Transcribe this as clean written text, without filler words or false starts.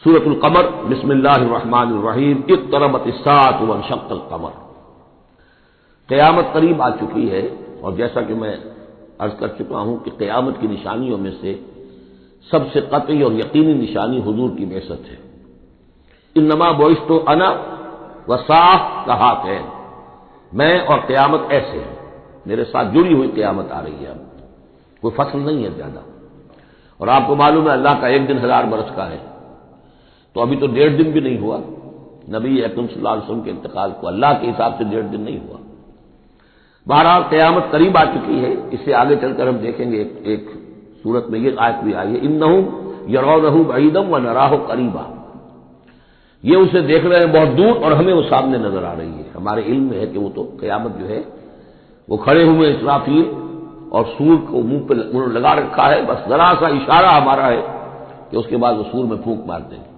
سورۃ القمر، بسم اللہ الرحمن الرحیم، اقتربت الساعۃ وانشق القمر۔ قیامت قریب آ چکی ہے، اور جیسا کہ میں عرض کر چکا ہوں کہ قیامت کی نشانیوں میں سے سب سے قطعی اور یقینی نشانی حضور کی بعثت ہے۔ انما بعثت انا والساعۃ کہاتین، میں اور قیامت ایسے ہیں، میرے ساتھ جڑی ہوئی قیامت آ رہی ہے، اب کوئی فصل نہیں ہے زیادہ۔ اور آپ کو معلوم ہے اللہ کا ایک دن 1000 برس کا ہے، تو ابھی تو 1.5 دن بھی نہیں ہوا نبی اکرم صلی اللہ علیہ وسلم کے انتقال کو، اللہ کے حساب سے 1.5 دن نہیں ہوا۔ بہرحال قیامت قریب آ چکی ہے، اس سے آگے چل کر ہم دیکھیں گے ایک صورت میں یہ آیت بھی آئی ہے، انہم یرونہ بعیدا ونراہ قریبا، یہ اسے دیکھ رہے ہیں بہت دور اور ہمیں وہ سامنے نظر آ رہی ہے۔ ہمارے علم میں ہے کہ وہ تو قیامت جو ہے وہ کھڑے ہوئے اسرافیل اور سور کو منہ پہ لگا رکھا ہے، بس ذرا سا اشارہ ہمارا ہے کہ اس کے بعد وہ سور میں پھونک مار دیں گے۔